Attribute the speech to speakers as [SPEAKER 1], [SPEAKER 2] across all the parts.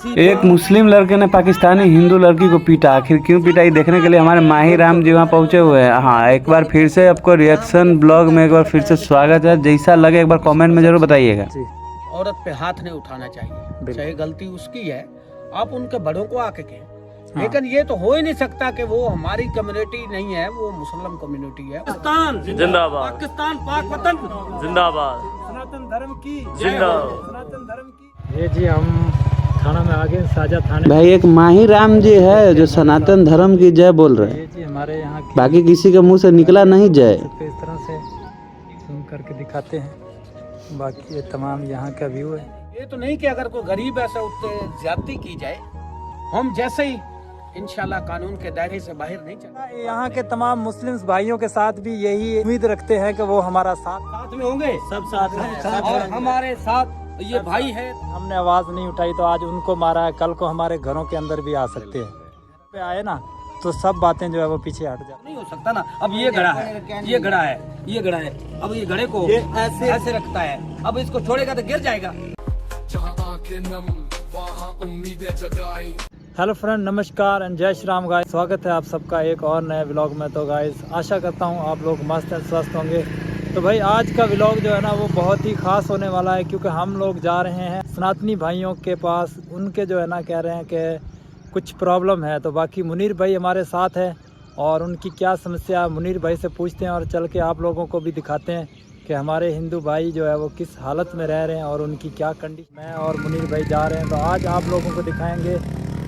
[SPEAKER 1] एक मुस्लिम लड़के ने पाकिस्तानी हिंदू लड़की को पीटा। आखिर क्यों पीटा, ये देखने के लिए हमारे माही राम जी वहाँ पहुँचे हुए हैं। हाँ, एक बार फिर से आपको रिएक्शन ब्लॉग में एक बार फिर से स्वागत है। जैसा लगे एक बार कमेंट में जरूर बताइएगा।
[SPEAKER 2] औरत पे हाथ नहीं उठाना चाहिए, चाहे गलती उसकी है, आप उनके बड़ों को आके कहें। लेकिन ये तो हो ही नहीं सकता कि वो हमारी कम्युनिटी नहीं है, वो मुस्लिम कम्युनिटी है। पाकिस्तान जिंदाबाद, पाकिस्तान पाक वतन जिंदाबाद, सनातन धर्म की जिंदाबाद, सनातन धर्म की।
[SPEAKER 3] ये जी हम थाना में आ गए, साजा थाने।
[SPEAKER 1] भाई एक माही राम जी है जो सनातन धर्म की जय बोल रहे हैं।
[SPEAKER 3] ये जी हमारे यहाँ
[SPEAKER 1] बाकी किसी के मुंह से निकला नहीं जय।
[SPEAKER 3] इस तरह से सुन करके दिखाते हैं। बाकी ये तमाम यहाँ का व्यू है।
[SPEAKER 2] ये तो नहीं कि अगर कोई गरीब ऐसा उससे ज्यादती की जाए, हम जैसे ही इंशाल्लाह कानून के दायरे से बाहर नहीं चला।
[SPEAKER 3] यहाँ के तमाम मुस्लिम भाइयों के साथ भी यही उम्मीद रखते हैं कि वो हमारा साथ
[SPEAKER 2] में होंगे, सब साथ हैं और हमारे साथ ये भाई है।
[SPEAKER 3] हमने आवाज नहीं उठाई तो आज उनको मारा है, कल को हमारे घरों के अंदर भी आ सकते हैं। पे आए ना तो सब बातें जो है वो पीछे हट जाए।
[SPEAKER 2] नहीं हो सकता ना। अब ये घड़ा है, ये घड़ा है, ये घड़ा है। अब ये घड़े को ऐसे रखता है, अब इसको छोड़ेगा तो गिर जाएगा।
[SPEAKER 3] हेलो फ्रेंड, नमस्कार एंड जय श्री राम गाइस। स्वागत है आप सबका एक और नए व्लॉग में। तो गाइस आशा करता हूँ आप लोग मस्त एंड स्वस्थ होंगे। तो भाई आज का व्लॉग जो है ना वो बहुत ही खास होने वाला है, क्योंकि हम लोग जा रहे हैं सनातनी भाइयों के पास। उनके जो है ना कह रहे हैं कि कुछ प्रॉब्लम है, तो बाकी मुनीर भाई हमारे साथ है और उनकी क्या समस्या मुनीर भाई से पूछते हैं और चल के आप लोगों को भी दिखाते हैं कि हमारे हिंदू भाई जो है वो किस हालत में रह रहे हैं और उनकी क्या कंडीशन। मैं और मुनीर भाई जा रहे हैं, तो आज आप लोगों को दिखाएंगे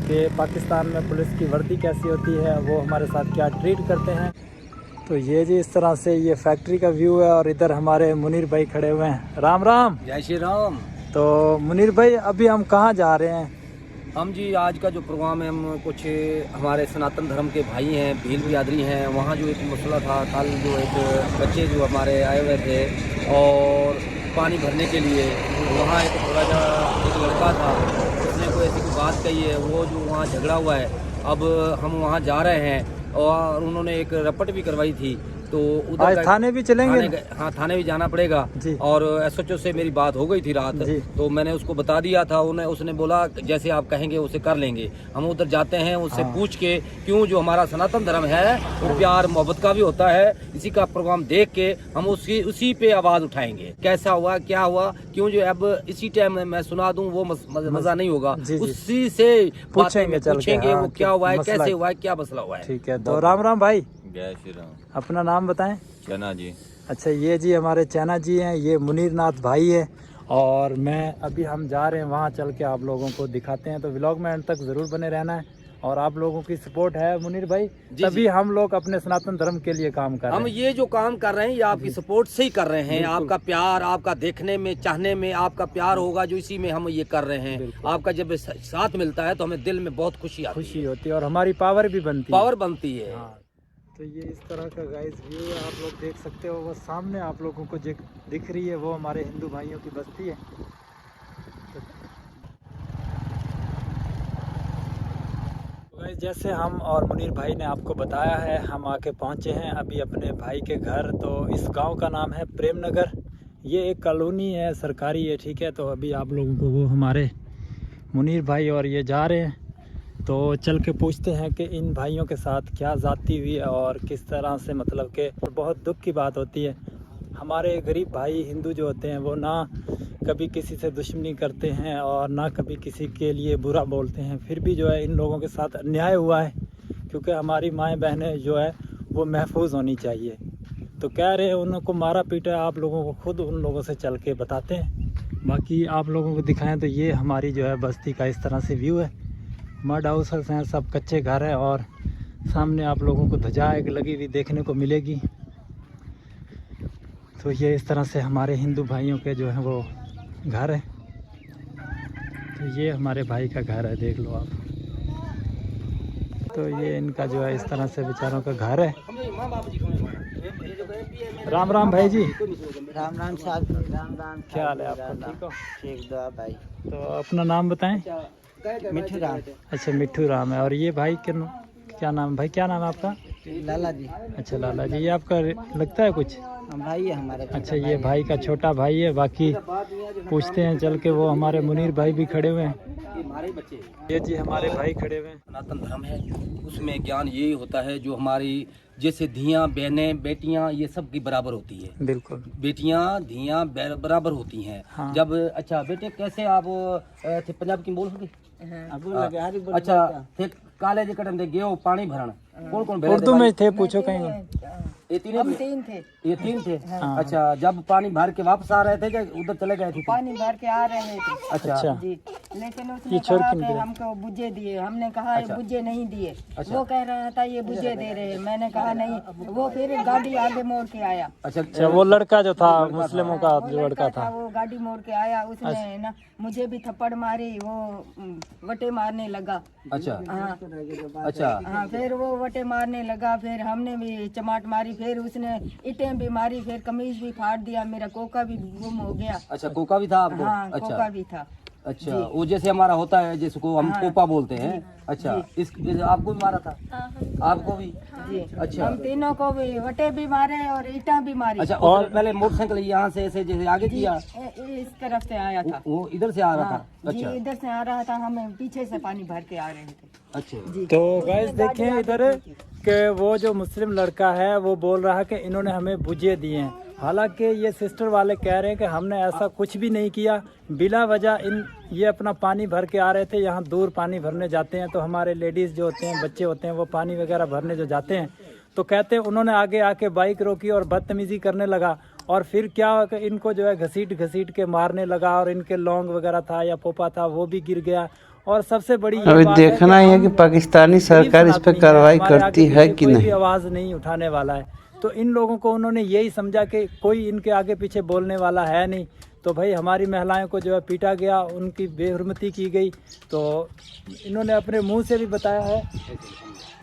[SPEAKER 3] कि पाकिस्तान में पुलिस की वर्दी कैसी होती है, वो हमारे साथ क्या ट्रीट करते हैं। तो ये जी इस तरह से ये फैक्ट्री का व्यू है और इधर हमारे मुनीर भाई खड़े हुए हैं। राम राम,
[SPEAKER 2] जय श्री राम।
[SPEAKER 3] तो मुनीर भाई अभी हम कहाँ जा रहे हैं?
[SPEAKER 2] हम जी आज का जो प्रोग्राम है, हम कुछ हमारे सनातन धर्म के भाई हैं, भील बिरादरी हैं, वहाँ जो एक मसला था, कल जो एक बच्चे जो हमारे आए हुए थे और पानी भरने के लिए, वहाँ एक थोड़ा सा एक लड़का था, उसने कोई ऐसी कोई बात कही है, वो जो वहाँ झगड़ा हुआ है। अब हम वहाँ जा रहे हैं और उन्होंने एक रपट भी करवाई थी, तो उधर
[SPEAKER 3] थाने भी चलेंगे।
[SPEAKER 2] हाँ, थाने भी जाना पड़ेगा। और एसएचओ से मेरी बात हो गई थी रात, तो मैंने उसको बता दिया था। उसने बोला जैसे आप कहेंगे उसे कर लेंगे। हम उधर जाते हैं, उससे पूछ के क्यों जो हमारा सनातन धर्म है वो प्यार मोहब्बत का भी होता है, इसी का प्रोग्राम देख के हम उसी पे आवाज उठाएंगे। कैसा हुआ, क्या हुआ, क्यों जो अब इसी टाइम मैं सुना दूं वो मजा नहीं होगा। उसी से पूछेंगे वो क्या हुआ है, कैसे हुआ है, क्या मसला हुआ है।
[SPEAKER 3] ठीक है, तो राम राम भाई।
[SPEAKER 4] जय श्री राम।
[SPEAKER 3] अपना नाम बताएं।
[SPEAKER 4] चना जी।
[SPEAKER 3] अच्छा, ये जी हमारे चैना जी हैं, ये मुनीर नाथ भाई है और मैं अभी हम जा रहे हैं वहाँ, चल के आप लोगों को दिखाते हैं। तो व्लॉग में एंड तक ज़रूर बने रहना है और आप लोगों की सपोर्ट है मुनीर भाई, तभी हम लोग अपने सनातन धर्म के लिए काम कर रहे हैं।
[SPEAKER 2] हम ये जो काम कर रहे हैं ये आपकी सपोर्ट से ही कर रहे हैं। आपका प्यार, आपका देखने में, चाहने में आपका प्यार होगा, जो इसी में हम ये कर रहे हैं। आपका जब साथ मिलता है तो हमें दिल में बहुत खुशी
[SPEAKER 3] होती है और हमारी पावर भी बनती है। तो ये इस तरह का गाइस व्यू है, आप लोग देख सकते हो। वो सामने आप लोगों को दिख रही है, वो हमारे हिंदू भाइयों की बस्ती है। तो गाइस जैसे हम और मुनीर भाई ने आपको बताया है, हम आके पहुंचे हैं अभी अपने भाई के घर। तो इस गांव का नाम है प्रेम नगर। ये एक कॉलोनी है, सरकारी है, ठीक है। तो अभी आप लोगों को वो हमारे मुनीर भाई और ये जा रहे हैं, तो चल के पूछते हैं कि इन भाइयों के साथ क्या ज़्यादती हुई है और किस तरह से, मतलब कि बहुत दुख की बात होती है। हमारे गरीब भाई हिंदू जो होते हैं वो ना कभी किसी से दुश्मनी करते हैं और ना कभी किसी के लिए बुरा बोलते हैं, फिर भी जो है इन लोगों के साथ अन्याय हुआ है, क्योंकि हमारी माएँ बहनें जो है वो महफूज होनी चाहिए। तो कह रहे हैं उनको मारा पीटा, आप लोगों को खुद उन लोगों से चल के बताते हैं। बाकी आप लोगों को दिखाएँ तो ये हमारी जो है बस्ती का इस तरह से व्यू है। मड हाउसेस हैं, सब कच्चे घर हैं और सामने आप लोगों को ध्वजा एक लगी हुई देखने को मिलेगी। तो ये इस तरह से हमारे हिंदू भाइयों के जो है वो घर है। तो ये हमारे भाई का घर है, देख लो आप। तो ये इनका जो है इस तरह से बेचारों का घर है। राम राम भाई जी।
[SPEAKER 5] राम राम साहब। राम राम।
[SPEAKER 3] क्या हाल है आपका? ठीक हो?
[SPEAKER 5] ठीक दो भाई।
[SPEAKER 3] तो अपना नाम बताएं।
[SPEAKER 5] मिठू राम।
[SPEAKER 3] अच्छा, मिठू राम है। और ये भाई क्या नाम, भाई क्या नाम है आपका?
[SPEAKER 5] लाला जी।
[SPEAKER 3] अच्छा, लाला जी। ये आपका लगता है कुछ?
[SPEAKER 5] हम भाई है हमारे।
[SPEAKER 3] अच्छा, ये भाई का छोटा भाई है। बाकी पूछते हैं चल के, वो हमारे मुनीर भाई भी खड़े हुए हैं।
[SPEAKER 2] ये हमारे बच्चे हैं।
[SPEAKER 3] ये जी हमारे भाई खड़े हुए हैं।
[SPEAKER 2] सनातन धर्म है, उसमें ज्ञान यही होता है जो हमारी जैसे धियाँ बहनें बेटियाँ ये सब की बराबर होती है।
[SPEAKER 3] बिल्कुल।
[SPEAKER 2] बेटियाँ धियाँ बराबर होती हैं।
[SPEAKER 3] हाँ।
[SPEAKER 2] जब अच्छा बेटे कैसे आप थे पंजाब की बोल सके?
[SPEAKER 5] हाँ।
[SPEAKER 2] अच्छा थे कॉलेज कटन दे गए पानी भरण कौन कौन
[SPEAKER 3] उर्दू में थे, पूछो कहीं।
[SPEAKER 2] ये तीन थे। ये तीन थे। अच्छा, जब पानी भर के वापस आ रहे थे क्या उधर चले गए थे?
[SPEAKER 4] पानी भर के आ रहे थे।
[SPEAKER 2] अच्छा
[SPEAKER 4] जी, लेकिन उसने
[SPEAKER 3] ये छोड़
[SPEAKER 4] कहा
[SPEAKER 3] के
[SPEAKER 4] कि
[SPEAKER 3] निकले।
[SPEAKER 4] हमको बुझे दिए। हमने कहा ये बुझे नहीं दिए।
[SPEAKER 2] अच्छा।
[SPEAKER 4] वो कह रहा था ये बुझे दे रहे हैं। मैंने कहा नहीं। वो फिर गाड़ी आगे मोड़ के आया।
[SPEAKER 3] अच्छा, वो लड़का जो था मुस्लिमों का जो लड़का था,
[SPEAKER 4] वो गाड़ी मोड़ के आया। उसने ना मुझे भी थप्पड़ मारी। वो वटे मारने लगा।
[SPEAKER 2] अच्छा
[SPEAKER 4] हाँ
[SPEAKER 2] अच्छा
[SPEAKER 4] हाँ, फिर वो वटे मारने लगा। फिर हमने भी चमाट मारी। फिर उसने ईंटें भी मारी। फिर कमीज भी फाड़ दिया। मेरा कोका भी गुम हो गया।
[SPEAKER 2] अच्छा कोका भी था आपको?
[SPEAKER 4] हाँ,
[SPEAKER 2] अच्छा
[SPEAKER 4] कोका भी था।
[SPEAKER 2] अच्छा, वो जैसे हमारा होता है जिसको हम
[SPEAKER 4] हाँ।
[SPEAKER 2] कोपा बोलते हैं। अच्छा, इस आपको भी मारा था? आपको भी?
[SPEAKER 4] जी,
[SPEAKER 2] अच्छा
[SPEAKER 4] हम तीनों को भी वटे भी मारे और ईंटा भी मारी।
[SPEAKER 2] अच्छा, और पहले मोटरसाइकिल यहाँ से ऐसे जैसे आगे किया,
[SPEAKER 4] इस तरफ से आया था।
[SPEAKER 2] वो इधर से आ रहा
[SPEAKER 4] हाँ,
[SPEAKER 2] था?
[SPEAKER 4] जी,
[SPEAKER 2] अच्छा
[SPEAKER 4] इधर से आ रहा था। हमें पीछे से पानी भर के आ रहे थे।
[SPEAKER 2] अच्छा
[SPEAKER 3] तो गाइस देखें इधर कि वो जो मुस्लिम लड़का है वो बोल रहा है कि इन्होंने हमें बुझे दिए हैं। हालांकि ये सिस्टर वाले कह रहे हैं कि हमने ऐसा कुछ भी नहीं किया। बिला वजह ये अपना पानी भर के आ रहे थे। यहाँ दूर पानी भरने जाते हैं तो हमारे लेडीज़ जो होते हैं, बच्चे होते हैं, वो पानी वगैरह भरने जो जाते हैं तो कहते हैं उन्होंने आगे आके बाइक रोकी और बदतमीज़ी करने लगा। और फिर क्या हुआ कि इनको जो है घसीट के मारने लगा। और इनके लौंग वगैरह था या पोपा था वो भी गिर गया। और सबसे बड़ी
[SPEAKER 1] अभी देखना ही है कि पाकिस्तानी सरकार इस पे कार्रवाई करती है कि
[SPEAKER 3] कोई भी
[SPEAKER 1] नहीं।
[SPEAKER 3] आवाज़ नहीं उठाने वाला है। तो इन लोगों को उन्होंने यही समझा कि कोई इनके आगे पीछे बोलने वाला है नहीं। तो भाई हमारी महिलाओं को जो है पीटा गया, उनकी बेहुरमती की गई। तो इन्होंने अपने मुंह से भी बताया है,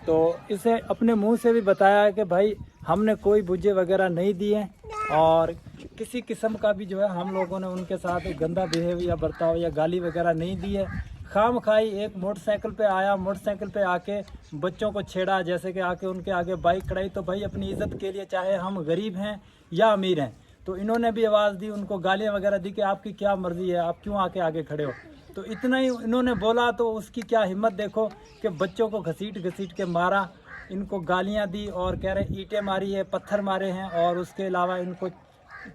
[SPEAKER 3] तो इसे अपने मुंह से भी बताया है कि भाई हमने कोई बुझे वगैरह नहीं दिए और किसी किस्म का भी जो है हम लोगों ने उनके साथ गंदा बिहेव या बर्ताव या गाली वगैरह नहीं दी है। खाम खाई एक मोटरसाइकिल पे आया, मोटरसाइकिल पे आके बच्चों को छेड़ा, जैसे कि आके उनके आगे बाइक खड़ाई। तो भाई अपनी इज्जत के लिए चाहे हम गरीब हैं या अमीर हैं, तो इन्होंने भी आवाज़ दी, उनको गालियाँ वगैरह दी कि आपकी क्या मर्जी है, आप क्यों आके आगे खड़े हो। तो इतना ही इन्होंने बोला तो उसकी क्या हिम्मत देखो कि बच्चों को घसीट के मारा, इनको गालियाँ दी और कह रहे ईंटें मारी है, पत्थर मारे हैं और उसके अलावा इनको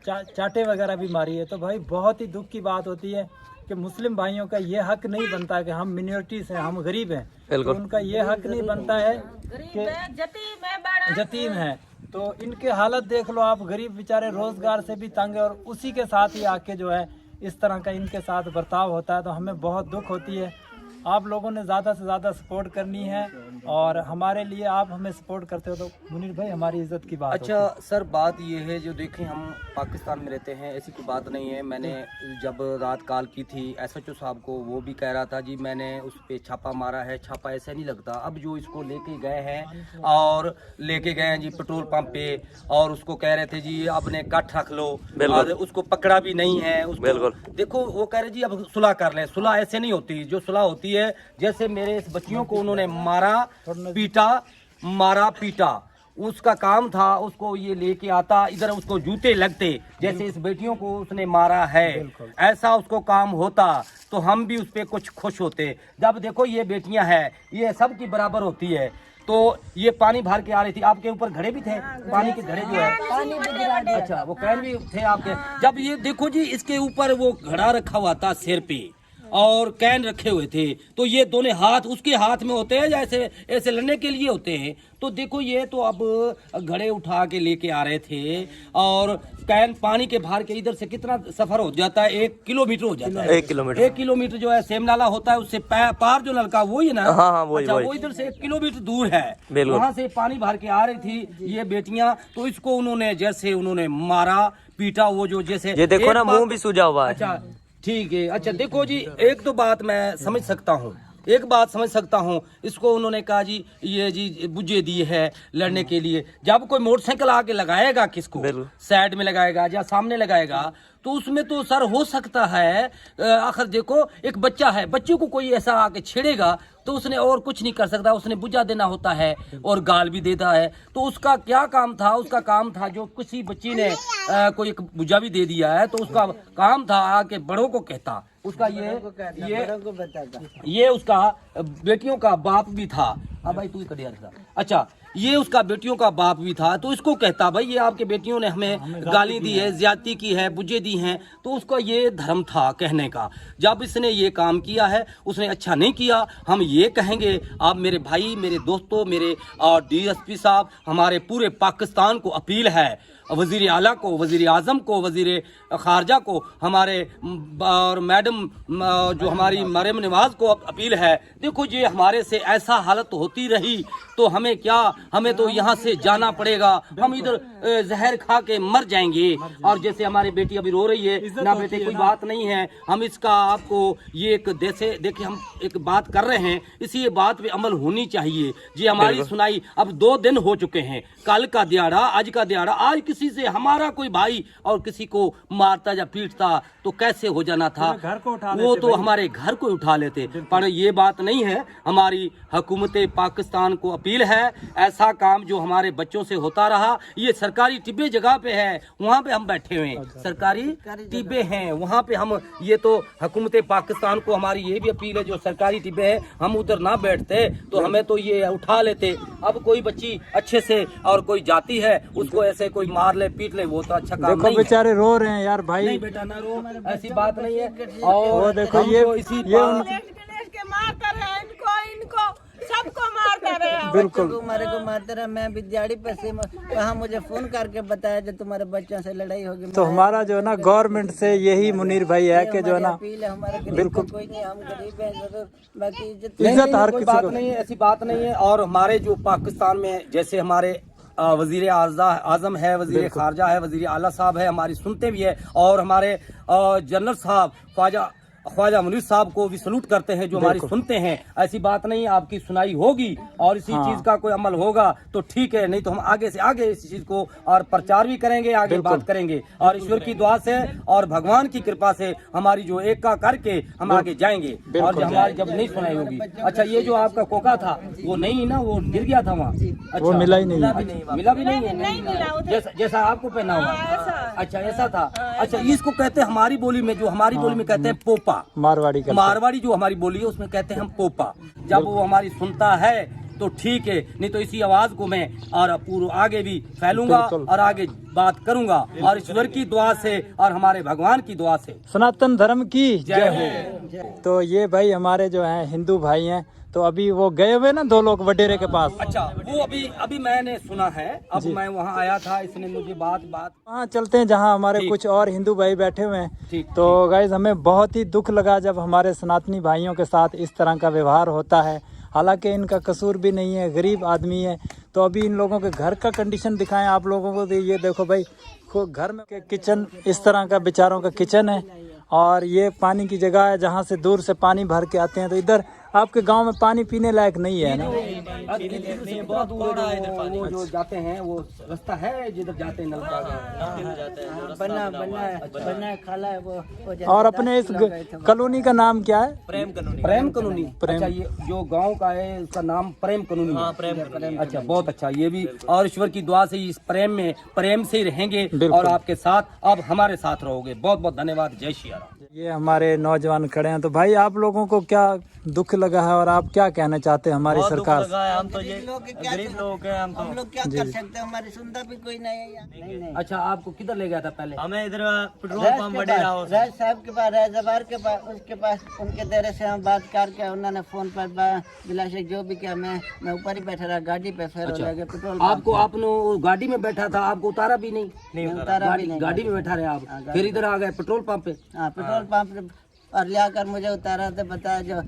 [SPEAKER 3] चाटे वगैरह भी मारी है। तो भाई बहुत ही दुख की बात होती है कि मुस्लिम भाइयों का ये हक नहीं बनता कि हम मिनोरिटीज हैं, हम गरीब हैं, तो उनका ये हक नहीं बनता है कि जतीम है। तो इनके हालत देख लो आप, गरीब बेचारे रोजगार से भी तंग है और उसी के साथ ही आके जो है इस तरह का इनके साथ बर्ताव होता है। तो हमें बहुत दुख होती है। आप लोगों ने ज़्यादा से ज़्यादा सपोर्ट करनी है और हमारे लिए आप हमें सपोर्ट करते हो तो मुनीर भाई हमारी इज्जत की बात
[SPEAKER 2] अच्छा सर, बात ये है जो देखें हम पाकिस्तान में रहते हैं, ऐसी कोई बात नहीं है। मैंने जब रात कॉल की थी SHO साहब को, वो भी कह रहा था जी मैंने उस पर छापा मारा है। छापा ऐसे नहीं लगता। अब जो इसको लेके गए हैं और लेके गए हैं जी पेट्रोल पंप पे और उसको कह रहे थे जी आपने कट रख लो और उसको पकड़ा भी नहीं है। उसको देखो वो कह रहे जी अब सुलह कर लें। सुलह ऐसे नहीं होती। जो सुलह होती है जैसे मेरे इस बच्चियों को उन्होंने मारा पीटा, उसका काम था उसको ये लेके आता इधर, उसको जूते लगते जैसे इस बेटियों को उसने मारा है, ऐसा उसको काम होता तो हम भी उस पे कुछ खुश होते। जब देखो ये बेटियां हैं, ये सब की बराबर होती है। तो ये पानी भर के आ रही थी, आपके ऊपर घड़े भी थे, पानी के घड़े जो है, अच्छा वो कैन भी थे आपके। जब ये देखो जी इसके ऊपर वो घड़ा रखा हुआ था सिर पे और कैन रखे हुए थे, तो ये दोनों हाथ उसके हाथ में होते हैं जैसे ऐसे लड़ने के लिए होते हैं। तो देखो ये तो अब घड़े उठा के लेके आ रहे थे और कैन पानी के भर के इधर से कितना सफर हो जाता है, 1 किलोमीटर हो जाता है। 1 किलोमीटर जो है सेम नाला होता है, उससे पार जो नलका वही है ना। हाँ, वो इधर से 1 किलोमीटर दूर है, वहाँ से पानी भर के आ रही थी ये बेटियां। तो इसको उन्होंने जैसे उन्होंने मारा पीटा, वो जो जैसे ये देखो ना मुंह भी सूजा हुआ है। अच्छा ठीक है। अच्छा देखो जी एक तो बात मैं समझ सकता हूँ, एक बात समझ सकता हूँ। इसको उन्होंने कहा जी ये जी बुझे दिए है लड़ने के लिए। जब कोई मोटरसाइकिल आके लगाएगा किसको साइड में लगाएगा या सामने लगाएगा तो उसमें तो सर हो सकता है आखिर देखो एक बच्चा है, बच्चे को कोई ऐसा आके छेड़ेगा तो उसने और कुछ नहीं कर सकता, उसने बुझा देना होता है और गाल भी देता है। तो उसका क्या काम था? उसका काम था जो किसी बच्ची ने कोई एक बुझा भी दे दिया है तो उसका काम था आके बड़ों को कहता, उसका ये उसका बेटियों का बाप भी था। अब भाई तू कटिया था। अच्छा, ये उसका बेटियों का बाप भी था तो इसको कहता भाई ये आपके बेटियों ने हमें गाली दी है, ज्यादती की है, बुझे दी हैं, तो उसका ये धर्म था कहने का। जब इसने ये काम किया है उसने अच्छा नहीं किया, हम ये कहेंगे आप मेरे भाई, मेरे दोस्तों, मेरे DSP साहब, हमारे पूरे पाकिस्तान को अपील है, वजीर आला को, वजीर आजम को, वजीर खारजा को, हमारे और मैडम जो हमारी मरियम नवाज को अपील है, देखो ये हमारे से ऐसा हालत होती रही तो हमें क्या, हमें तो यहाँ से जाना पड़ेगा, हम इधर जहर खा के मर जाएंगे। और जैसे हमारी बेटी अभी रो रही है ना बेटे, कोई बात नहीं है, हम इसका आपको ये एक देखिए हम एक बात कर रहे हैं, इसी बात पे अमल होनी चाहिए। जी हमारी सुनाई अब 2 दिन हो चुके हैं, कल का दिहाड़ा, आज का दिहाड़ा। आज किसी से हमारा कोई भाई और किसी को मारता या पीटता तो कैसे हो जाना था, वो तो हमारे घर को उठा लेते। पर ये बात नहीं है, हमारी हुकूमत पाकिस्तान को अपील है, ऐसा काम जो हमारे बच्चों से होता रहा, ये सरकारी टिब्बे जगह पे है, वहाँ पे हम बैठे हुए हैं, सरकारी टिब्बे हैं वहाँ पे हम, ये तो हुकूमत पाकिस्तान को हमारी ये भी अपील है, जो सरकारी टिब्बे है हम उधर ना बैठते तो हमें तो ये उठा लेते। अब कोई बच्ची अच्छे से और कोई जाती है उसको ऐसे कोई मार ले पीट ले, वो तो अच्छा काम नहीं है।
[SPEAKER 3] बेचारे रो रहे हैं यार भाई।
[SPEAKER 2] नहीं बेटा ना रो, ऐसी बात नहीं है। और
[SPEAKER 3] देखो
[SPEAKER 6] के मारता रहे, इनको सबको मारता रहे,
[SPEAKER 3] बिल्कुल
[SPEAKER 5] हमारे को मारते रहे। मैं विद्यार्थी पे से वहाँ मुझे फोन करके बताया जब तुम्हारे बच्चों से लड़ाई होगी।
[SPEAKER 3] तो हमारा जो है ना गवर्नमेंट से यही मुनीर भाई है कि जो है ना
[SPEAKER 5] बिल्कुल कोई नहीं, हम गरीब हैं, बाकी
[SPEAKER 3] इज्जत हर
[SPEAKER 2] कोई
[SPEAKER 3] किसी
[SPEAKER 2] बात
[SPEAKER 3] को
[SPEAKER 2] नहीं है, ऐसी बात नहीं है। और हमारे जो पाकिस्तान में जैसे हमारे वजीर आजम है, वजीर खारजा है, वजीर आला साहब है, हमारी सुनते भी है, और हमारे जनरल साहब ख्वाजा मुनीर साहब को भी सलूट करते हैं जो हमारी सुनते हैं। ऐसी बात नहीं, आपकी सुनाई होगी और इसी चीज का कोई अमल होगा तो ठीक है, नहीं तो हम आगे से आगे इस चीज को और प्रचार भी करेंगे, आगे बात करेंगे, और ईश्वर की दुआ से और भगवान की कृपा से हमारी जो एक का करके हम आगे जाएंगे। और हमारी जब नहीं सुनाई होगी। अच्छा, ये जो आपका कोका था वो नहीं ना, वो गिर गया था वहाँ। अच्छा,
[SPEAKER 3] वो मिला ही नहीं,
[SPEAKER 2] मिला भी नहीं है, जैसा आपको पहना हुआ। अच्छा, ऐसा था। अच्छा, इसको कहते हैं हमारी बोली में, जो हमारी बोली में कहते हैं पोपा, मारवाड़ी जो हमारी बोली है उसमें कहते हैं हम पोपा। जब वो हमारी सुनता है तो ठीक है, नहीं तो इसी आवाज को मैं और पूरा आगे भी फैलूंगा और आगे बात करूंगा, और ईश्वर की दुआ से और हमारे भगवान की दुआ से
[SPEAKER 3] सनातन धर्म की
[SPEAKER 2] जय हो।
[SPEAKER 3] तो ये भाई हमारे जो हैं हिंदू भाई हैं, तो अभी वो गए हुए ना 2 लोग वडेरे के पास।
[SPEAKER 2] अच्छा, वो अभी मैंने सुना है, अब मैं वहाँ आया था, इसने मुझे बात
[SPEAKER 3] वहाँ चलते हैं जहाँ हमारे कुछ और हिंदू भाई बैठे हुए हैं। तो गाइज हमें बहुत ही दुख लगा जब हमारे सनातनी भाइयों के साथ इस तरह का व्यवहार होता है, हालांकि इनका कसूर भी नहीं है, गरीब आदमी है। तो अभी इन लोगों के घर का कंडीशन दिखाएं आप लोगों को। ये देखो भाई, घर में किचन इस तरह का बेचारों का किचन है, और ये पानी की जगह है जहाँ से दूर से पानी भर के आते हैं। तो इधर आपके गांव में पानी पीने लायक नहीं है ना?
[SPEAKER 2] बहुत दूर वो जो जाते हैं वो रास्ता है जिधर जाते हैं, नलका
[SPEAKER 5] बना खाला है वो।
[SPEAKER 3] और अपने इस कॉलोनी का नाम क्या है?
[SPEAKER 2] प्रेम कॉलोनी। अच्छा, ये जो गांव का है उसका नाम प्रेम कॉलोनी है। प्रेम। अच्छा, बहुत अच्छा। ये भी और ईश्वर की दुआ से इस प्रेम में प्रेम से ही रहेंगे और आपके साथ अब हमारे साथ रहोगे। बहुत बहुत धन्यवाद। जय श्री राम।
[SPEAKER 3] ये हमारे नौजवान खड़े हैं। तो भाई आप लोगों को क्या दुख लगा है और आप क्या कहना चाहते हैं हमारी सरकार?
[SPEAKER 5] हम तो ये गरीब लोग हैं, हम लोग क्या कर सकते हैं, हमारी सुनता भी कोई नहीं है यहाँ।
[SPEAKER 2] अच्छा, आपको किधर ले गया था पहले?
[SPEAKER 7] हमें इधर पेट्रोल पंप
[SPEAKER 5] राज साहब के पास, राज जबार के पास, उसके पास उनके देरे से हम बात करके उन्होंने फोन पर बिलाशक जो भी किया, मैं ऊपर ही बैठा रहा गाड़ी पे। फिर पेट्रोल
[SPEAKER 2] आपको आपने गाड़ी में बैठा था, आपको उतारा भी नहीं
[SPEAKER 5] उतारा भी नहीं,
[SPEAKER 2] गाड़ी में बैठा रहे आप, फिर इधर आ गए पेट्रोल पंप पे।
[SPEAKER 5] हाँ, पेट्रोल पंप और लियाकर मुझे उतारा तो बताया जो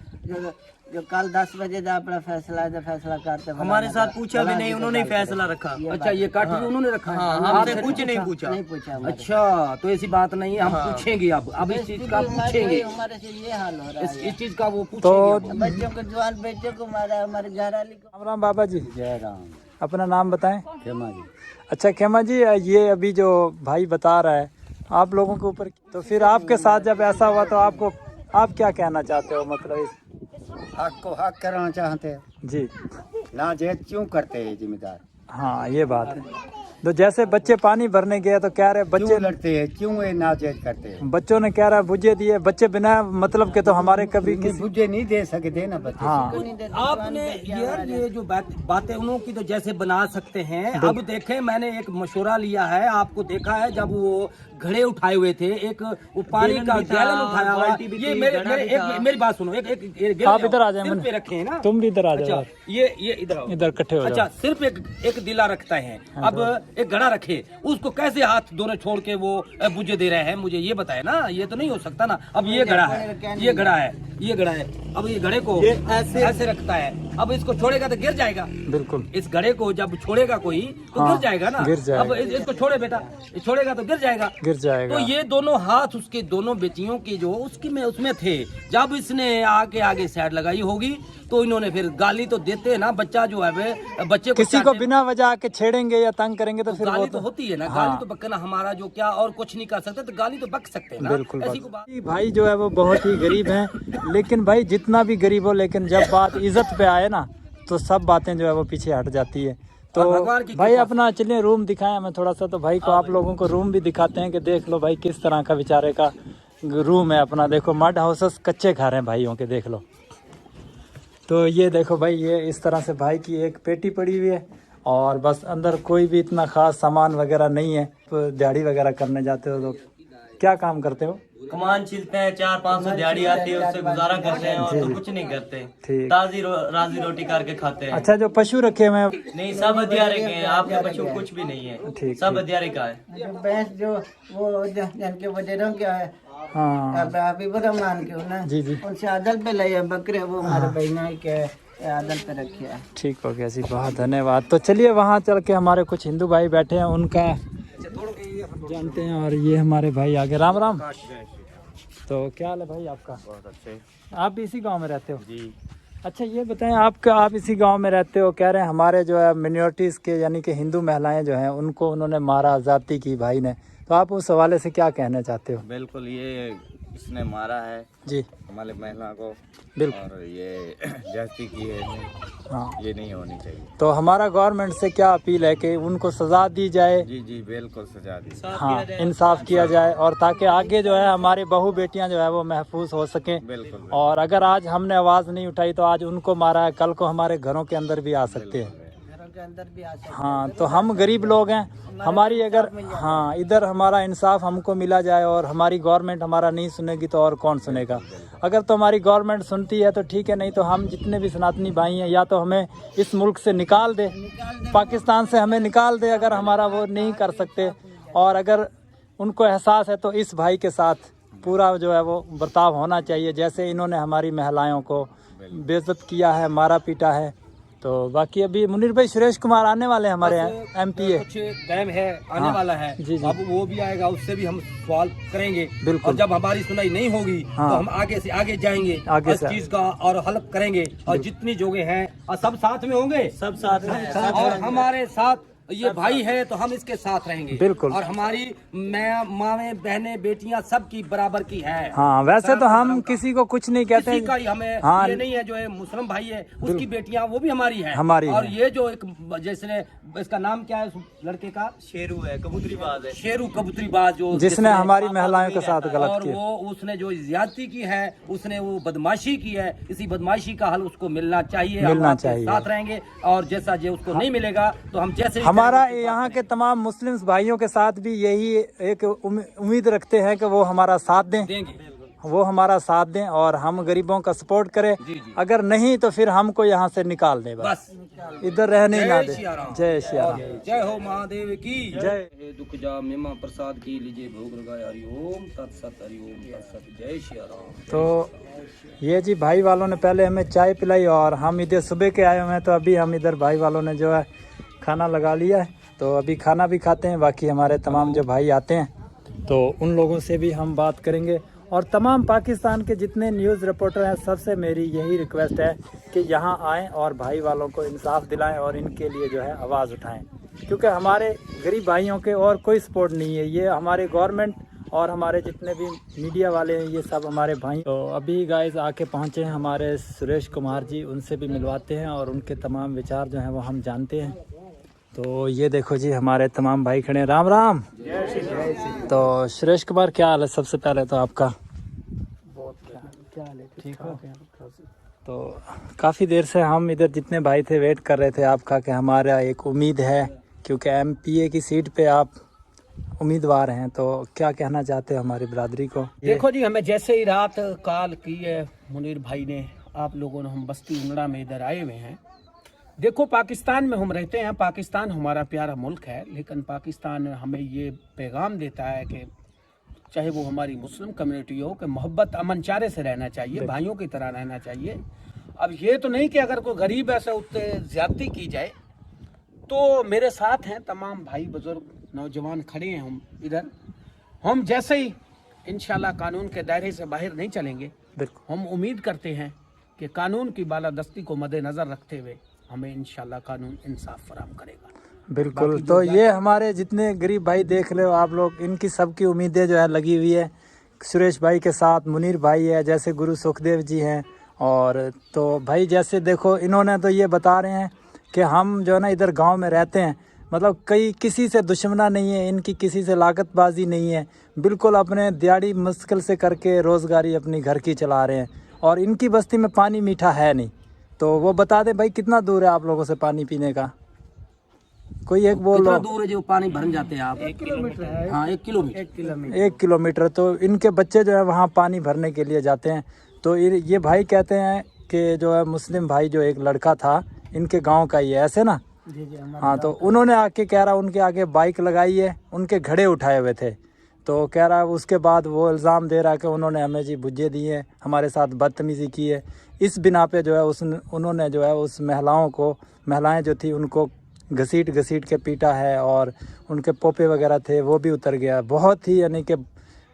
[SPEAKER 5] कल 10 बजे का अपना फैसला है, फैसला करते।
[SPEAKER 7] हमारे साथ पूछा भी नहीं, उन्होंने फैसला रखा।
[SPEAKER 2] अच्छा, ये काठी उन्होंने रखा है?
[SPEAKER 7] हमसे कुछ नहीं पूछा।
[SPEAKER 5] नहीं पूछा।
[SPEAKER 2] अच्छा, तो ऐसी बात नहीं है, हम पूछेंगे अब इस चीज का पूछेंगे।
[SPEAKER 5] हमारे से ये हाल हो रहा है,
[SPEAKER 2] इस चीज का वो
[SPEAKER 3] तो
[SPEAKER 2] पूछेंगे।
[SPEAKER 5] बच्चों को, जवान बच्चों को मारा, हमारे घर वाली को।
[SPEAKER 3] राम राम बाबा जी।
[SPEAKER 5] जय राम।
[SPEAKER 3] अपना नाम बताएं।
[SPEAKER 5] खेमा जी।
[SPEAKER 3] अच्छा खेमा जी, ये अभी जो भाई बता रहा है आप लोगों के ऊपर। तो फिर आपके साथ जब ऐसा हुआ तो आपको आप क्या कहना चाहते हो, मतलब इस
[SPEAKER 8] हक को हक कराना चाहते हैं
[SPEAKER 3] जी।
[SPEAKER 8] ना जेद क्यों करते हैं जिम्मेदार,
[SPEAKER 3] हाँ ये बात है। तो जैसे बच्चे पानी भरने गए तो कह रहे बच्चे
[SPEAKER 8] क्यों लड़ते हैं, क्यों ये नाजेज करते हैं।
[SPEAKER 3] बच्चों ने कह रहा बुझे दिए, बच्चे बिना मतलब के तो हमारे कभी किसी
[SPEAKER 8] बुझे नहीं दे सकते ना बच्चे।
[SPEAKER 3] हाँ
[SPEAKER 2] आपने यार ये जो बातें उन लोगों की तो जैसे बना सकते हैं। अब देखें, मैंने एक मशवरा लिया है, आपको देखा है जब वो घड़े उठाए हुए थे, एक वो पानी का गैलन उठाया हुआ। ये मेरी बात सुनो, एक
[SPEAKER 3] आप इधर आ जाए,
[SPEAKER 2] सिर पे रखे हैं ना,
[SPEAKER 3] तुम भी इधर आ जाओ।
[SPEAKER 2] अच्छा ये इधर आओ।
[SPEAKER 3] इधर इकट्ठे हो
[SPEAKER 2] अच्छा
[SPEAKER 3] जाओ।
[SPEAKER 2] सिर्फ एक दिला रखता है। अब एक घड़ा रखे, उसको कैसे हाथ दोनों छोड़ के वो बुझे दे रहे हैं, मुझे ये बताए ना, ये तो नहीं हो सकता ना। अब ये घड़ा है, ये घड़ा है, ये घड़ा है। अब ये घड़े को ऐसे रखता है, अब इसको छोड़ेगा तो गिर जाएगा।
[SPEAKER 3] बिल्कुल,
[SPEAKER 2] इस घड़े को जब छोड़ेगा कोई तो गिर जाएगा ना।
[SPEAKER 3] गिर जाएगा।
[SPEAKER 2] अब इसको छोड़े बेटा, छोड़ेगा तो गिर जाएगा।
[SPEAKER 3] गिर जाएगा।
[SPEAKER 2] तो ये दोनों हाथ उसके दोनों बेटियों के जो उसमें थे, जब इसने आगे साइड लगाई होगी तो इन्होंने फिर गाली तो देते हैं ना। बच्चा जो है वे बच्चे
[SPEAKER 3] किसी को बिना वजह आके छेड़ेंगे या तंग करेंगे तो फिर
[SPEAKER 2] गाली
[SPEAKER 3] वो
[SPEAKER 2] तो होती है ना। गाली तो बकना हमारा जो क्या और कुछ नहीं कर सकते, तो गाली तो बक सकते हैं ना।
[SPEAKER 3] बिल्कुल
[SPEAKER 2] ऐसी कोई बात
[SPEAKER 3] भाई जो है वो बहुत ही गरीब हैं, लेकिन भाई जितना भी गरीब हो, लेकिन जब बात इज्जत पे आए ना तो सब बातें जो है वो पीछे हट जाती है। तो
[SPEAKER 2] भगवान की
[SPEAKER 3] भाई अपना चलिए रूम दिखाएं हमें थोड़ा सा। तो भाई को आप लोगों को रूम भी दिखाते हैं कि देख लो भाई किस तरह का बेचारे का रूम है अपना। देखो मड हाउसेस कच्चे घर हैं भाइयों के, देख लो। तो ये देखो भाई, ये इस तरह से भाई की एक पेटी पड़ी हुई है और बस अंदर कोई भी इतना खास सामान वगैरह नहीं है। तो दिहाड़ी वगैरह करने जाते हो तो क्या काम करते हो?
[SPEAKER 7] कमान छिलते हैं, 400-500 दिहाड़ी आती है, उससे गुजारा करते हैं और तो कुछ नहीं करते।
[SPEAKER 3] ठीक।
[SPEAKER 7] ताजी राजी रोटी करके खाते हैं।
[SPEAKER 3] अच्छा, जो पशु रखे हुए हैं
[SPEAKER 7] नहीं, सब अध्यारे के हैं, आपके पशु कुछ भी नहीं है।
[SPEAKER 3] ठीक,
[SPEAKER 7] सब अध्यारे का है।
[SPEAKER 5] जो भैंस जो वो जिनके वजह क्या है,
[SPEAKER 3] हाँ
[SPEAKER 5] अब अभी बड़ा मान के ना
[SPEAKER 3] जी जी
[SPEAKER 5] उनसे आदल पे लाया बकरे, वो हमारे बहना के आदल पे रखे है।
[SPEAKER 3] ठीक हो गया जी, बहुत धन्यवाद। तो चलिए वहाँ चल के हमारे कुछ हिंदू भाई बैठे हैं, उनका जानते हैं। और ये हमारे भाई आगे। राम राम। तो क्या हाल है भाई आपका?
[SPEAKER 8] बहुत अच्छे।
[SPEAKER 3] आप भी इसी गांव में रहते हो?
[SPEAKER 8] जी।
[SPEAKER 3] अच्छा ये बताएं, आप इसी गांव में रहते हो, कह रहे हैं हमारे जो है मिनॉरिटीज़ के यानी कि हिंदू महिलाएं जो हैं उनको उन्होंने मारा, ज़्यादती की भाई ने, तो आप उस हवाले से क्या कहना चाहते हो?
[SPEAKER 9] बिल्कुल, ये इसने मारा है
[SPEAKER 3] जी
[SPEAKER 9] हमारे महिला को,
[SPEAKER 3] बिल्कुल।
[SPEAKER 9] और ये ज्यादती की है इसने,
[SPEAKER 3] हाँ,
[SPEAKER 9] ये नहीं होनी चाहिए।
[SPEAKER 3] तो हमारा गवर्नमेंट से क्या अपील है कि उनको सज़ा दी जाए।
[SPEAKER 9] जी जी बिल्कुल, सजा दी।
[SPEAKER 3] हाँ, इंसाफ किया जाए और ताकि आगे जो है हमारी बहू बेटियां जो है वो महफूज हो सकें।
[SPEAKER 9] बिल्कुल।
[SPEAKER 3] और अगर आज हमने आवाज़ नहीं उठाई तो आज उनको मारा है, कल को हमारे घरों के अंदर भी आ सकते हैं।
[SPEAKER 5] के अंदर भी आ सकते।
[SPEAKER 3] हाँ, तो हम गरीब लोग हैं, हमारी अगर हाँ इधर हमारा इंसाफ हमको मिला जाए और हमारी गवर्नमेंट हमारा नहीं सुनेगी तो और कौन सुनेगा। अगर तो हमारी गवर्नमेंट सुनती है तो ठीक है, नहीं तो हम जितने भी सनातनी भाई हैं या तो हमें इस मुल्क से निकाल दे, पाकिस्तान से हमें निकाल दे अगर हमारा वो नहीं कर सकते। और अगर उनको एहसास है तो इस भाई के साथ पूरा जो है वो बर्ताव होना चाहिए, जैसे इन्होंने हमारी महिलाओं को बेइज्जत किया है, मारा पीटा है। तो बाकी अभी मुनीर भाई सुरेश कुमार आने वाले हैं हमारे MP
[SPEAKER 2] कुछ टाइम है, आने
[SPEAKER 3] हाँ,
[SPEAKER 2] वाला है।
[SPEAKER 3] जी, जी।
[SPEAKER 2] अब वो भी आएगा, उससे भी हम सवाल करेंगे।
[SPEAKER 3] बिल्कुल।
[SPEAKER 2] और जब हमारी सुनाई नहीं होगी
[SPEAKER 3] हाँ,
[SPEAKER 2] तो हम आगे से आगे जाएंगे,
[SPEAKER 3] आगे
[SPEAKER 2] इस
[SPEAKER 3] से
[SPEAKER 2] चीज का और हल करेंगे। और जितनी जोगे हैं और सब साथ में होंगे,
[SPEAKER 7] सब साथ हैं।
[SPEAKER 2] और हमारे साथ ये भाई है तो हम इसके साथ रहेंगे।
[SPEAKER 3] बिल्कुल।
[SPEAKER 2] और हमारी माँ बहनें बेटियां सबकी बराबर की है।
[SPEAKER 3] हाँ, वैसे तो हम किसी को कुछ नहीं कहते
[SPEAKER 2] किसी का ही हमें
[SPEAKER 3] हाँ,
[SPEAKER 2] ये नहीं है, जो है मुस्लिम भाई है उसकी बेटियां वो भी हमारी है,
[SPEAKER 3] हमारी
[SPEAKER 2] और
[SPEAKER 3] है।
[SPEAKER 2] ये जो एक जैसे इसका नाम क्या है उस लड़के का,
[SPEAKER 7] शेरू है, कबूतरीबाज है।
[SPEAKER 2] शेरू कबूतरीबाज, जो
[SPEAKER 3] जिसने हमारी महिलाओं के साथ गलत
[SPEAKER 2] और
[SPEAKER 3] किया।
[SPEAKER 2] वो उसने जो ज्यादती की है, उसने वो बदमाशी की है, इसी बदमाशी का हल उसको मिलना चाहिए।
[SPEAKER 3] मिलना
[SPEAKER 2] हम आपके
[SPEAKER 3] चाहिए।
[SPEAKER 2] साथ रहेंगे और जैसा जो उसको नहीं मिलेगा तो हम जैसे ही
[SPEAKER 3] हमारा
[SPEAKER 2] करेंगे,
[SPEAKER 3] यहाँ के तमाम मुस्लिम भाइयों के साथ भी यही एक उम्मीद रखते हैं कि वो हमारा साथ दें, वो हमारा साथ दें और हम गरीबों का सपोर्ट करें। अगर नहीं तो फिर हमको यहाँ से निकाल दें, बस इधर रहने ही ना दे। जय श्री राम।
[SPEAKER 2] जय हो महादेव की
[SPEAKER 3] जय।
[SPEAKER 2] दुख जा मेमा प्रसाद की लीजिए भोग लगाए। हरि ओम तत्सत, हरि ओम तत्सत। जय श्री राम।
[SPEAKER 3] तो ये जी भाई वालों ने पहले हमें चाय पिलाई और हम इधर सुबह के आए हुए हैं, तो अभी हम इधर भाई वालों ने जो है खाना लगा लिया है, तो अभी खाना भी खाते हैं। बाकी हमारे तमाम जो भाई आते हैं तो उन लोगों से भी हम बात करेंगे। और तमाम पाकिस्तान के जितने न्यूज़ रिपोर्टर हैं सबसे मेरी यही रिक्वेस्ट है कि यहाँ आएँ और भाई वालों को इंसाफ दिलाएं और इनके लिए जो है आवाज़ उठाएं, क्योंकि हमारे गरीब भाइयों के और कोई सपोर्ट नहीं है। ये हमारे गवर्नमेंट और हमारे जितने भी मीडिया वाले हैं ये सब हमारे भाई। तो अभी गाइस आके पहुँचे हैं हमारे सुरेश कुमार जी, उनसे भी मिलवाते हैं और उनके तमाम विचार जो हैं वो हम जानते हैं। तो ये देखो जी हमारे तमाम भाई खड़े हैं। राम राम। तो सुरेश कुमार क्या हाल है? सबसे पहले तो आपका क्या हाल है? ठीक हो? तो काफ़ी देर से हम इधर जितने भाई थे वेट कर रहे थे आपका कि हमारा एक उम्मीद है, क्योंकि MPA की सीट पे आप उम्मीदवार हैं। तो क्या कहना चाहते हैं हमारी बिरादरी को?
[SPEAKER 10] देखो जी, हमें जैसे ही रात कॉल की है मुनीर भाई ने, आप लोगों ने, हम बस्ती उंगड़ा में इधर आए हुए हैं। देखो, पाकिस्तान में हम रहते हैं, पाकिस्तान हमारा प्यारा मुल्क है, लेकिन पाकिस्तान हमें ये पैगाम देता है कि चाहे वो हमारी मुस्लिम कम्युनिटी हो, कि मोहब्बत अमन चारे से रहना चाहिए, भाइयों की तरह रहना चाहिए। अब ये तो नहीं कि अगर कोई गरीब ऐसा उससे ज्यादती की जाए। तो मेरे साथ हैं तमाम भाई बुजुर्ग नौजवान खड़े हैं हम इधर। हम जैसे ही इंशाल्लाह कानून के दायरे से बाहर नहीं चलेंगे, हम उम्मीद करते हैं कि कानून की बालादस्ती को मद्देनजर रखते हुए हमें इंशाल्लाह कानून इंसाफ फराहम करेगा।
[SPEAKER 3] बिल्कुल। तो ये हमारे जितने गरीब भाई देख रहे हो आप लोग, इनकी सबकी उम्मीदें जो है लगी हुई है सुरेश भाई के साथ। मुनीर भाई है, जैसे गुरु सुखदेव जी हैं, और तो भाई जैसे देखो इन्होंने तो ये बता रहे हैं कि हम जो है ना इधर गांव में रहते हैं, मतलब कई किसी से दुश्मना नहीं है इनकी, किसी से लागतबाजी नहीं है, बिल्कुल अपने दिहाड़ी मुश्किल से करके रोज़गारी अपनी घर की चला रहे हैं। और इनकी बस्ती में पानी मीठा है नहीं। तो वो बता दें भाई कितना दूर है आप लोगों से पानी पीने का? कोई एक बोल
[SPEAKER 10] कितना दूर है जो पानी भर जाते हैं आप? 1 किलोमीटर है। हाँ, 1 किलोमीटर।
[SPEAKER 3] 1 किलोमीटर। तो इनके बच्चे जो है वहाँ पानी भरने के लिए जाते हैं। तो ये भाई कहते हैं कि जो है मुस्लिम भाई जो एक लड़का था इनके गांव का ही है, ऐसे ना?
[SPEAKER 10] जी जी।
[SPEAKER 3] हाँ, तो उन्होंने आके कह रहा उनके आगे बाइक लगाई है, उनके घड़े उठाए हुए थे। तो कह रहा उसके बाद वो इल्ज़ाम दे रहा कि उन्होंने हमें जी बुझे दिए, हमारे साथ बदतमीज़ी की है। इस बिना पे जो है उन्होंने जो है उस महिलाएं जो थी उनको घसीट के पीटा है, और उनके पोपे वगैरह थे वो भी उतर गया, बहुत ही यानी कि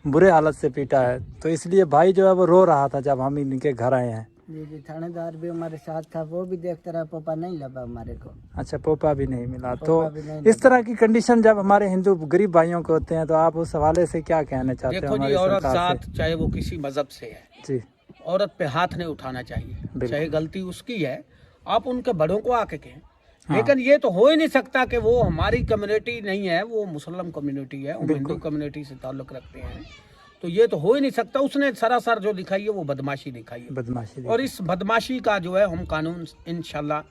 [SPEAKER 3] बुरे हालत से पीटा है। तो इसलिए भाई जो है वो रो रहा था जब हम इनके घर आए हैं।
[SPEAKER 5] जी जी, थानेदार भी हमारे साथ था, वो भी देखता रहा, पोपा नहीं लगा हमारे को।
[SPEAKER 3] अच्छा, पोपा भी नहीं मिला। तो इस तरह की कंडीशन जब हमारे हिंदू गरीब भाइयों को होते हैं, तो आप उस हवाले से क्या कहना चाहते हैं?
[SPEAKER 10] देखो जी, औरत जात चाहे वो किसी मजहब से है
[SPEAKER 3] जी,
[SPEAKER 10] औरत पे हाथ नहीं उठाना चाहिए, चाहे गलती उसकी है, आप उनके बड़ों को आके कहें। लेकिन ये तो हो ही नहीं सकता कि वो हमारी कम्युनिटी नहीं है, वो मुस्लिम कम्युनिटी है, हम हिंदू कम्युनिटी से ताल्लुक रखते हैं। तो ये तो हो ही नहीं सकता। उसने सरासर जो दिखाई है वो बदमाशी दिखाई है, और इस बदमाशी का जो है हम कानून इंशाल्लाह,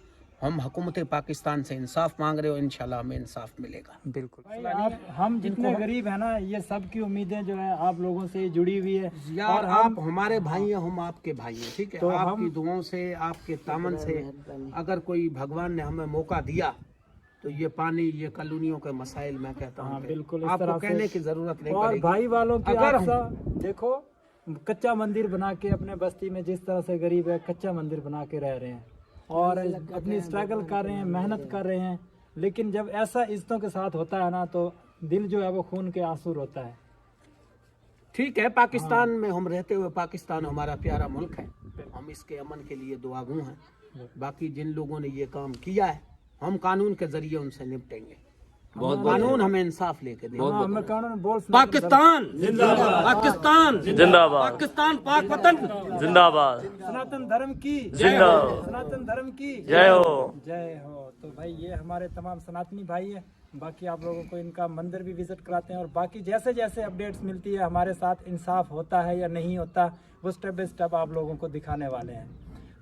[SPEAKER 10] हम हुकूमत पाकिस्तान से इंसाफ मांग रहे हो, इंशाल्लाह हमें इंसाफ मिलेगा।
[SPEAKER 3] बिल्कुल। आप हम जितने गरीब हैं ना, ये सब की उम्मीदें जो है आप लोगों से जुड़ी हुई है।
[SPEAKER 10] और आप हमारे भाई हैं, हम आपके भाई हैं, ठीक है? तो आपकी दुआओं से, आपके तामन से अगर कोई भगवान ने हमें मौका दिया तो ये पानी, ये कॉलोनियों के मसाइल मैं कहता हूँ
[SPEAKER 3] बिल्कुल
[SPEAKER 10] आपको कहने की जरूरत नहीं
[SPEAKER 3] और
[SPEAKER 10] पड़ेगी।
[SPEAKER 3] भाई वालों की
[SPEAKER 10] अगर
[SPEAKER 3] देखो कच्चा मंदिर बना के अपने बस्ती में जिस तरह से गरीब है कच्चा मंदिर बना के रह रहे हैं, और अपनी स्ट्रगल कर रहे हैं, मेहनत कर रहे हैं। लेकिन जब ऐसा इज्जतों के साथ होता है ना, तो दिल जो है वो खून के आंसू रोता है।
[SPEAKER 10] ठीक है, पाकिस्तान में हम रहते हुए, पाकिस्तान हमारा प्यारा मुल्क है, हम इसके अमन के लिए दुआगू हैं। बाकी जिन लोगों ने ये काम किया है, हम कानून के जरिए उनसे निपटेंगे। कानून हमें इंसाफ लेके देगा। पाकिस्तान जिंदाबाद, पाकिस्तान जिंदाबाद, पाकिस्तान पाक वतन
[SPEAKER 3] जिंदाबाद, सनातन धर्म की जिंदाबाद, सनातन धर्म की जय हो, जय हो। तो भाई ये हमारे तमाम सनातनी भाई है। बाकी आप लोगों को इनका मंदिर भी विजिट कराते हैं, और बाकी जैसे जैसे अपडेट्स मिलती है हमारे साथ इंसाफ होता है या नहीं होता, वो स्टेप बाय स्टेप आप लोगों को दिखाने वाले हैं।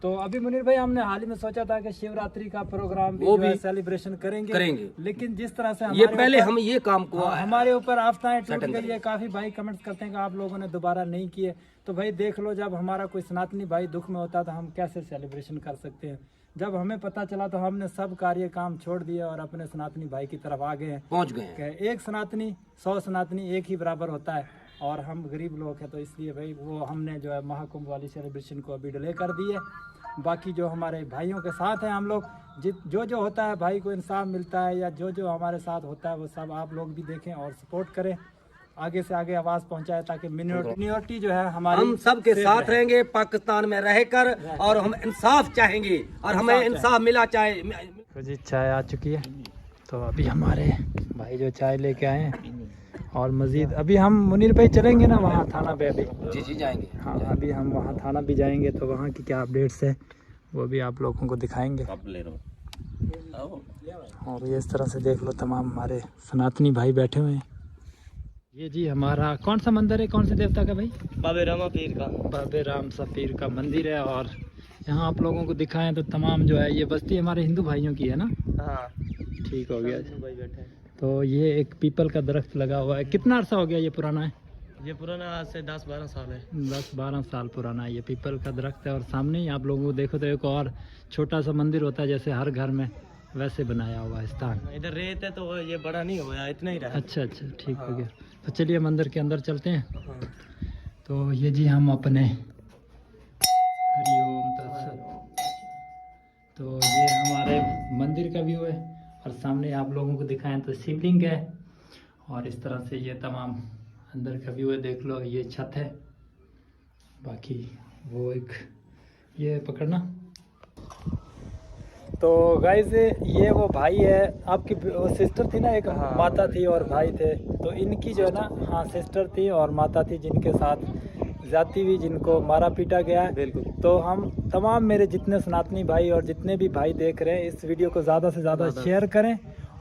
[SPEAKER 3] तो अभी मुनीर भाई हमने हाल ही में सोचा था कि शिवरात्रि का प्रोग्राम भी सेलिब्रेशन करेंगे, लेकिन जिस तरह से
[SPEAKER 10] ये पहले हम ये काम को
[SPEAKER 3] हमारे ऊपर आफताएं टूट गई है। काफी भाई कमेंट्स करते हैं कि आप लोगों ने दोबारा नहीं किए। तो भाई देख लो, जब हमारा कोई सनातनी भाई दुख में होता है तो हम कैसे सेलिब्रेशन कर सकते हैं। जब हमें पता चला तो हमने सब कार्य काम छोड़ दिए और अपने सनातनी भाई की तरफ आ गए हैं,
[SPEAKER 10] पहुंच गए हैं।
[SPEAKER 3] एक सनातनी 100 सनातनी एक ही बराबर होता है, और हम गरीब लोग हैं, तो इसलिए भाई वो हमने जो है महाकुंभ वाली सेलिब्रेशन को अभी डिले कर दी है। बाकी जो हमारे भाइयों के साथ हैं हम लोग, जो होता है भाई को इंसाफ मिलता है, या जो हमारे साथ होता है वो सब आप लोग भी देखें और सपोर्ट करें, आगे से आगे आवाज पहुंचाए, ताकि मिनोरिटी जो है हमारी,
[SPEAKER 10] हम सबके साथ रहेंगे पाकिस्तान में रहकर, और हम इंसाफ चाहेंगे, और हमें इंसाफ मिला चाहे।
[SPEAKER 3] तो जी चाय आ चुकी है, तो अभी हमारे भाई जो चाय लेके आए हैं, और मज़ीद अभी हम मुनीर भाई चलेंगे ना वहाँ थाना पे अभी।
[SPEAKER 2] जी जी जाएंगे।
[SPEAKER 3] हाँ अभी हम वहाँ थाना भी जाएंगे तो वहाँ की क्या अपडेट्स है वो भी आप लोगों को दिखाएंगे। और ये इस तरह से देख लो तमाम हमारे सनातनी भाई बैठे हुए हैं। ये जी हमारा कौन सा मंदिर है, कौन से देवता का भाई?
[SPEAKER 7] बाबे रामा पीर का।
[SPEAKER 3] बाबे राम सा पीर का मंदिर है। और यहाँ आप लोगों को दिखाएं तो तमाम जो है ये बस्ती हमारे हिंदू भाइयों की है ना।
[SPEAKER 7] हाँ
[SPEAKER 3] ठीक हो गया।
[SPEAKER 7] भाई बैठे हैं।
[SPEAKER 3] तो ये एक पीपल का दरख्त लगा हुआ है। कितना अर्सा हो गया ये पुराना है?
[SPEAKER 7] ये पुराना आज से 10-12 साल है।
[SPEAKER 3] 10-12 साल पुराना है ये पीपल का दरख्त है। और सामने ही आप लोगों को देखो तो एक और छोटा सा मंदिर होता है जैसे हर घर में, वैसे बनाया हुआ है स्थान।
[SPEAKER 7] इधर रेत है तो ये बड़ा नहीं हुआ, इतना ही रहा।
[SPEAKER 3] अच्छा अच्छा ठीक हो गया। तो चलिए मंदिर के अंदर चलते हैं। तो ये जी हम अपने हरिओम तत्सत। तो ये हमारे मंदिर का व्यू है और सामने आप लोगों को दिखाएं तो शिवलिंग है। और इस तरह से ये तमाम अंदर का व्यू है, देख लो। ये छत है, बाकी वो एक ये पकड़ना। तो गाइस ये वो भाई है आपकी, वो सिस्टर थी ना एक। हाँ। माता थी और भाई थे, तो इनकी जो है ना, हाँ सिस्टर थी और माता थी जिनके साथ जाती हुई जिनको मारा पीटा गया है।
[SPEAKER 7] बिल्कुल।
[SPEAKER 3] तो हम तमाम मेरे जितने सनातनी भाई और जितने भी भाई देख रहे हैं इस वीडियो को ज़्यादा से ज़्यादा शेयर करें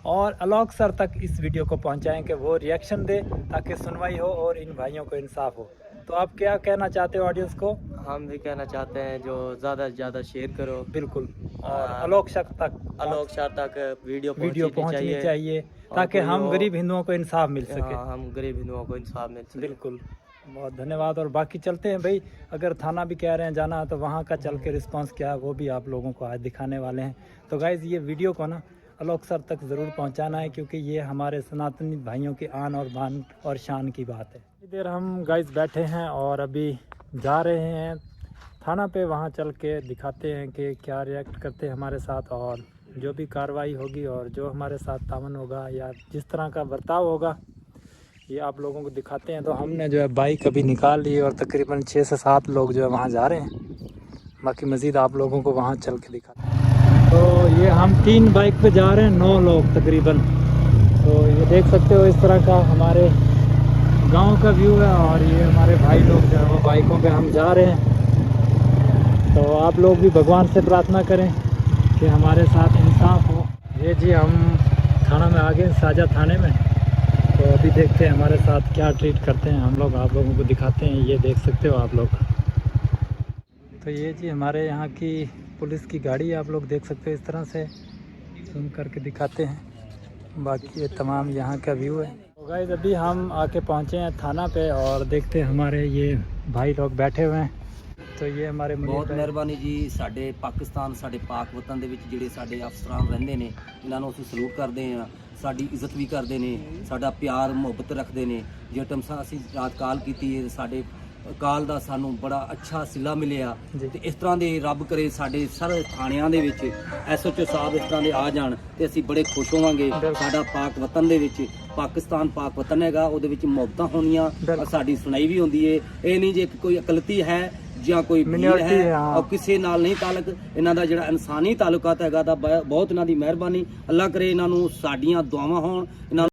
[SPEAKER 3] और आलोक सर तक इस वीडियो को पहुंचाएं कि वो रिएक्शन दे ताकि सुनवाई हो और इन भाइयों को इंसाफ हो। तो आप क्या कहना चाहते हो ऑडियंस को?
[SPEAKER 7] हम भी कहना चाहते हैं जो ज़्यादा से ज़्यादा शेयर करो।
[SPEAKER 3] बिल्कुल। और आलोक सर तक वीडियो पहुंचनी चाहिए ताकि हम गरीब हिंदुओं को इंसाफ मिल सके।
[SPEAKER 7] हम गरीब हिंदुओं को इंसाफ मिल सके।
[SPEAKER 3] बिल्कुल, बहुत धन्यवाद। और बाकी चलते हैं भाई, अगर थाना भी कह रहे हैं जाना तो वहाँ का चल के रिस्पांस क्या है वो भी आप लोगों को आज दिखाने वाले हैं। तो गाइज़ ये वीडियो को ना आलोक सर तक ज़रूर पहुँचाना है क्योंकि ये हमारे सनातनी भाइयों की आन और बान और शान की बात है। इधर हम गाइज़ बैठे हैं और अभी जा रहे हैं थाना पे, वहाँ चल के दिखाते हैं कि क्या रिएक्ट करते हैं हमारे साथ और जो भी कार्रवाई होगी और जो हमारे साथ तामन होगा या जिस तरह का बर्ताव होगा ये आप लोगों को दिखाते हैं। तो हमने जो है बाइक अभी निकाल ली और तकरीबन 6 से 7 लोग जो है वहाँ जा रहे हैं। बाकी मज़ीद आप लोगों को वहाँ चल के दिखाते हैं। तो ये हम 3 बाइक पे जा रहे हैं, 9 लोग तकरीबन। तो ये देख सकते हो इस तरह का हमारे गांव का व्यू है और ये हमारे भाई लोग जो है वो बाइकों पे हम जा रहे हैं। तो आप लोग भी भगवान से प्रार्थना करें कि हमारे साथ इंसाफ हो। ये जी हम थाना में आ गए, साजा थाने में। तो अभी देखते हैं हमारे साथ क्या ट्रीट करते हैं हम लोग, आप लोगों को दिखाते हैं। ये देख सकते हो आप लोग। तो ये जी हमारे यहाँ की पुलिस की गाड़ी आप लोग देख सकते हो, इस तरह से जूम करके दिखाते हैं। बाकी ये तमाम यहाँ का व्यू है। तो गाइस अभी हम आके पहुँचे हैं थाना पे और देखते हैं हमारे ये भाई लोग बैठे हुए हैं। तो ये हमारे
[SPEAKER 2] बहुत ਮਿਹਰਬਾਨੀ ਜੀ। ਸਾਡੇ ਪਾਕਿਸਤਾਨ, ਸਾਡੇ ਪਾਕ ਵਤਨ ਦੇ ਵਿੱਚ ਜਿਹੜੇ ਸਾਡੇ ਅਫਸਰਾਂ ਰਹਿੰਦੇ ਨੇ ਇਹਨਾਂ ਨੂੰ ਅਸੀਂ ਸਲੂਟ ਕਰਦੇ ਹਾਂ, ਸਾਡੀ ਇੱਜ਼ਤ ਵੀ ਕਰਦੇ ਨੇ, ਸਾਡਾ ਪਿਆਰ ਮੁਹੱਬਤ ਰੱਖਦੇ ਨੇ। ਜੇ ਟਾਈਮ ਅਸੀਂ ਰਾਤ ਕਾਲ ਕੀਤੀ ਹੈ ਸਾਡੇ ਕਾਲ ਦਾ ਸਾਨੂੰ ਬੜਾ ਅੱਛਾ ਸਿਲਾ ਮਿਲਿਆ ਤੇ ਇਸ ਤਰ੍ਹਾਂ ਦੇ ਰੱਬ ਕਰੇ ਸਾਡੇ ਸਾਰੇ ਥਾਣਿਆਂ ਦੇ ਵਿੱਚ ਐਸਐਚਓ ਸਾਹਿਬ ਇਸ ਤਰ੍ਹਾਂ ਦੇ ਆ ਜਾਣ ਤੇ ਅਸੀਂ ਬੜੇ ਖੁਸ਼ ਹੋਵਾਂਗੇ। ਸਾਡਾ ਪਾਕ ਵਤਨ ਦੇ ਵਿੱਚ ਪਾਕਿਸਤਾਨ ਪਾਕ ਵਤਨ ਹੈਗਾ, ਉਹਦੇ ਵਿੱਚ ਮੁਹੱਬਤਾਂ ਹੋਣੀਆਂ, ਸਾਡੀ ਸੁਣਾਈ ਵੀ ਹੁੰਦੀ ਹੈ। ਇਹ ਨਹੀਂ ਜੇ ਕੋਈ ਅਕਲਤੀ ਹੈ ਜਾਂ ਕੋਈ ਭੀੜ ਹੈ ਔਰ ਕਿਸੇ ਨਾਲ ਨਹੀਂ ਤਾਲੁਕ, ਇਹਨਾਂ ਦਾ ਜਿਹੜਾ ਇਨਸਾਨੀ ਤਾਲੁਕਾਤ ਹੈਗਾ ਤਾਂ ਬਹੁਤ ਇਹਨਾਂ ਦੀ ਮਿਹਰਬਾਨੀ। ਅੱਲਾ ਕਰੇ ਇਹਨਾਂ ਨੂੰ ਸਾਡੀਆਂ ਦੁਆਵਾਂ ਹੋਣ, ਇਹਨਾਂ